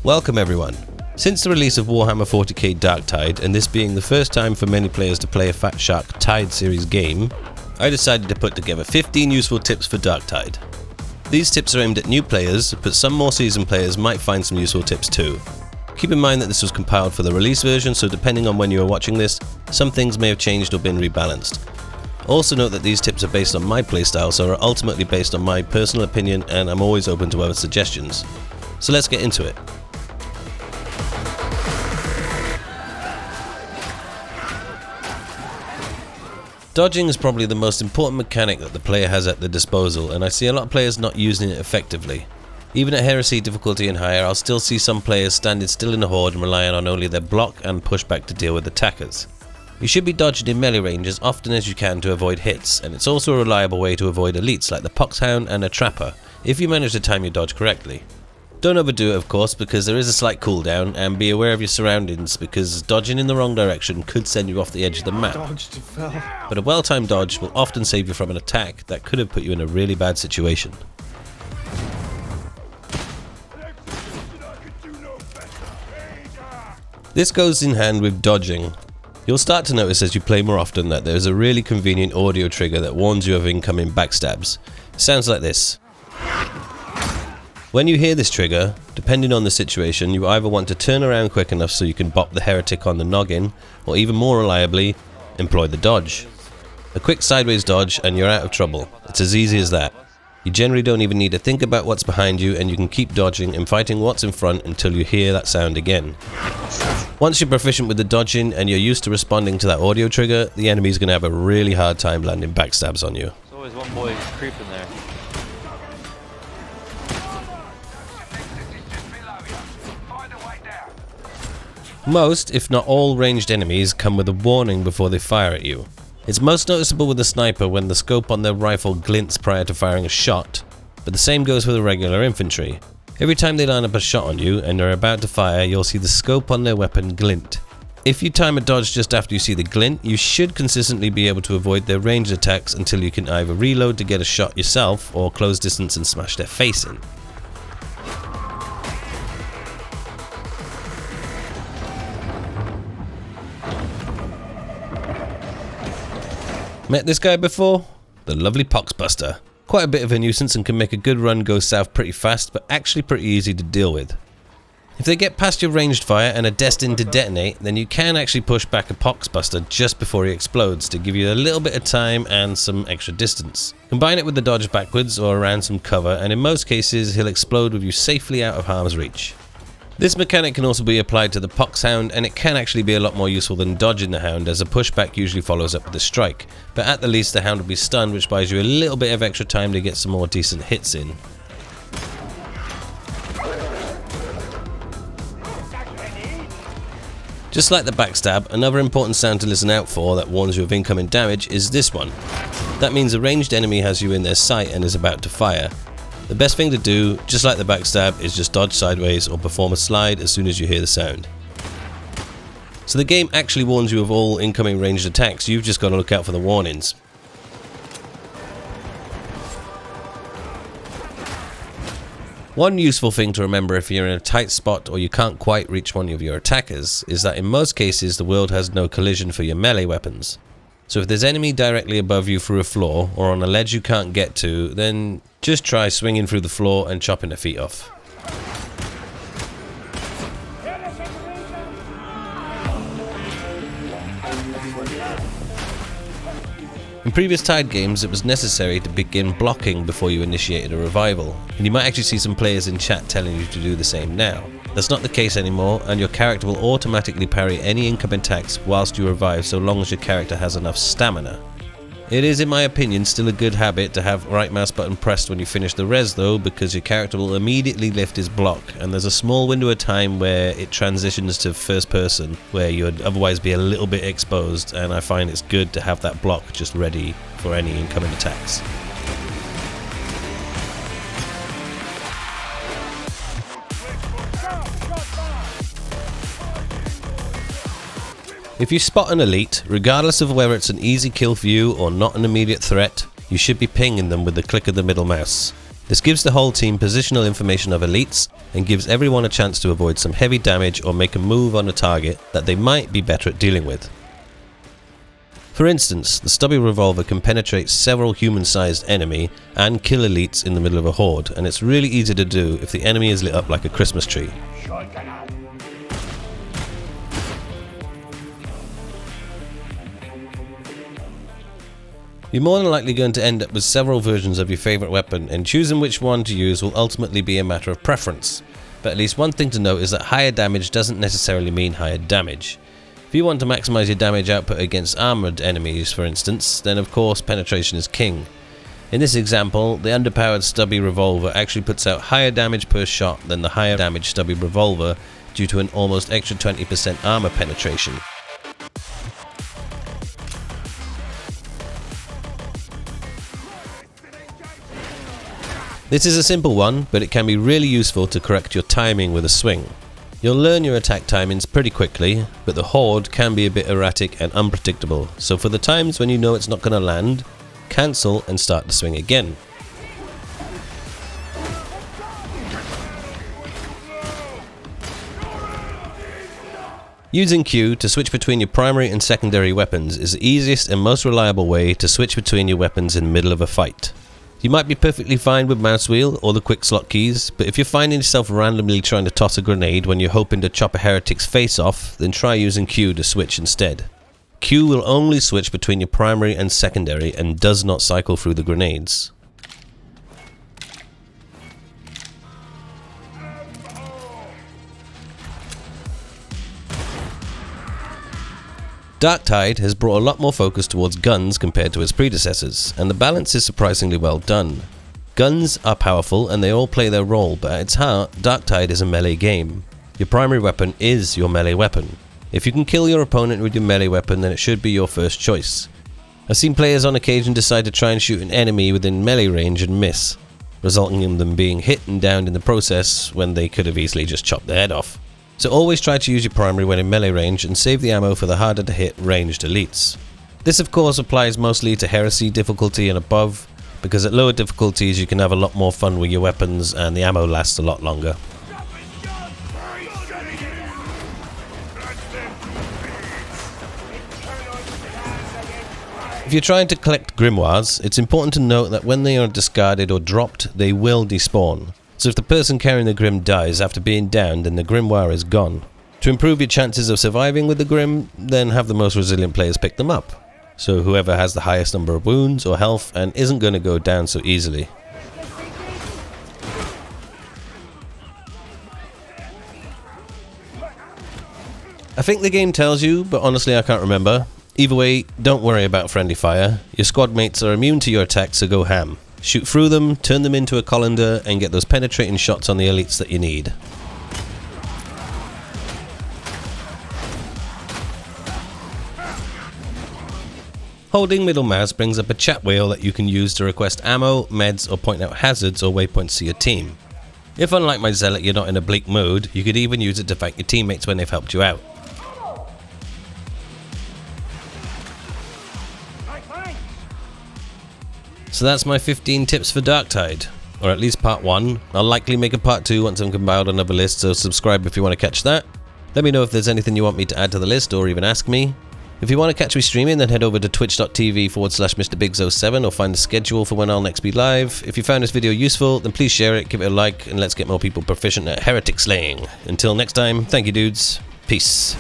Welcome everyone. Since the release of Warhammer 40K Darktide, and this being the first time for many players to play a Fat Shark Tide series game, I decided to put together 15 useful tips for Darktide. These tips are aimed at new players, but some more seasoned players might find some useful tips too. Keep in mind that this was compiled for the release version, so depending on when you are watching this, some things may have changed or been rebalanced. Also note that these tips are based on my playstyle, so are ultimately based on my personal opinion, and I'm always open to other suggestions. So let's get into it. Dodging is probably the most important mechanic that the player has at their disposal, and I see a lot of players not using it effectively. Even at Heresy difficulty and higher, I'll still see some players standing still in the horde and relying on only their block and pushback to deal with attackers. You should be dodging in melee range as often as you can to avoid hits, and it's also a reliable way to avoid elites like the Poxhound and a Trapper, if you manage to time your dodge correctly. Don't overdo it of course, because there is a slight cooldown, and be aware of your surroundings because dodging in the wrong direction could send you off the edge of the map. But a well-timed dodge will often save you from an attack that could have put you in a really bad situation. This goes in hand with dodging. You'll start to notice as you play more often that there is a really convenient audio trigger that warns you of incoming backstabs. It sounds like this. When you hear this trigger, depending on the situation, you either want to turn around quick enough so you can bop the heretic on the noggin, or even more reliably, employ the dodge. A quick sideways dodge and you're out of trouble. It's as easy as that. You generally don't even need to think about what's behind you, and you can keep dodging and fighting what's in front until you hear that sound again. Once you're proficient with the dodging and you're used to responding to that audio trigger, the enemy's going to have a really hard time landing backstabs on you. There's always one boy creeping there. Most, if not all, ranged enemies come with a warning before they fire at you. It's most noticeable with the sniper when the scope on their rifle glints prior to firing a shot, but the same goes for the regular infantry. Every time they line up a shot on you and are about to fire, you'll see the scope on their weapon glint. If you time a dodge just after you see the glint, you should consistently be able to avoid their ranged attacks until you can either reload to get a shot yourself or close distance and smash their face in. Met this guy before? The lovely poxbuster. Quite a bit of a nuisance and can make a good run go south pretty fast, but actually pretty easy to deal with. If they get past your ranged fire and are destined to detonate, then you can actually push back a poxbuster just before he explodes to give you a little bit of time and some extra distance. Combine it with the dodge backwards or around some cover, and in most cases he'll explode with you safely out of harm's reach. This mechanic can also be applied to the Poxhound, and it can actually be a lot more useful than dodging the Hound, as a pushback usually follows up with a strike, but at the least the Hound will be stunned, which buys you a little bit of extra time to get some more decent hits in. Just like the backstab, another important sound to listen out for that warns you of incoming damage is this one. That means a ranged enemy has you in their sight and is about to fire. The best thing to do, just like the backstab, is just dodge sideways or perform a slide as soon as you hear the sound. So the game actually warns you of all incoming ranged attacks, you've just got to look out for the warnings. One useful thing to remember if you're in a tight spot or you can't quite reach one of your attackers is that in most cases the world has no collision for your melee weapons. So if there's enemy directly above you through a floor or on a ledge you can't get to, then just try swinging through the floor and chopping their feet off. In previous Tide games, it was necessary to begin blocking before you initiated a revival, and you might actually see some players in chat telling you to do the same now. That's not the case anymore, and your character will automatically parry any incoming attacks whilst you revive so long as your character has enough stamina. It is, in my opinion, still a good habit to have right mouse button pressed when you finish the res though, because your character will immediately lift his block, and there's a small window of time where it transitions to first person, where you'd otherwise be a little bit exposed, and I find it's good to have that block just ready for any incoming attacks. If you spot an elite, regardless of whether it's an easy kill for you or not an immediate threat, you should be pinging them with the click of the middle mouse. This gives the whole team positional information of elites and gives everyone a chance to avoid some heavy damage or make a move on a target that they might be better at dealing with. For instance, the stubby revolver can penetrate several human-sized enemy and kill elites in the middle of a horde, and it's really easy to do if the enemy is lit up like a Christmas tree. You're more than likely going to end up with several versions of your favourite weapon, and choosing which one to use will ultimately be a matter of preference. But at least one thing to note is that higher damage doesn't necessarily mean higher damage. If you want to maximise your damage output against armoured enemies, for instance, then of course penetration is king. In this example, the underpowered stubby revolver actually puts out higher damage per shot than the higher damage stubby revolver due to an almost extra 20% armour penetration. This is a simple one, but it can be really useful to correct your timing with a swing. You'll learn your attack timings pretty quickly, but the horde can be a bit erratic and unpredictable, so for the times when you know it's not going to land, cancel and start the swing again. Using Q to switch between your primary and secondary weapons is the easiest and most reliable way to switch between your weapons in the middle of a fight. You might be perfectly fine with mouse wheel or the quick slot keys, but if you're finding yourself randomly trying to toss a grenade when you're hoping to chop a heretic's face off, then try using Q to switch instead. Q will only switch between your primary and secondary and does not cycle through the grenades. Darktide has brought a lot more focus towards guns compared to its predecessors, and the balance is surprisingly well done. Guns are powerful and they all play their role, but at its heart, Darktide is a melee game. Your primary weapon is your melee weapon. If you can kill your opponent with your melee weapon, then it should be your first choice. I've seen players on occasion decide to try and shoot an enemy within melee range and miss, resulting in them being hit and downed in the process when they could have easily just chopped their head off. So always try to use your primary when in melee range and save the ammo for the harder to hit ranged elites. This of course applies mostly to heresy difficulty and above, because at lower difficulties you can have a lot more fun with your weapons and the ammo lasts a lot longer. If you're trying to collect grimoires, it's important to note that when they are discarded or dropped, they will despawn. So if the person carrying the Grim dies after being downed, then the Grimoire is gone. To improve your chances of surviving with the Grim, then have the most resilient players pick them up. So whoever has the highest number of wounds or health and isn't going to go down so easily. I think the game tells you, but honestly I can't remember. Either way, don't worry about friendly fire. Your squad mates are immune to your attacks, so go ham. Shoot through them, turn them into a colander, and get those penetrating shots on the elites that you need. Holding middle mouse brings up a chat wheel that you can use to request ammo, meds, or point out hazards or waypoints to your team. If unlike my zealot you're not in a bleak mood, you could even use it to thank your teammates when they've helped you out. So that's my 15 tips for Darktide, or at least part 1. I'll likely make a part 2 once I'm compiled another list, so subscribe if you want to catch that. Let me know if there's anything you want me to add to the list or even ask me. If you want to catch me streaming, then head over to twitch.tv/MrBiggs07 or find the schedule for when I'll next be live. If you found this video useful, then please share it, give it a like, and let's get more people proficient at heretic slaying. Until next time, thank you dudes, peace.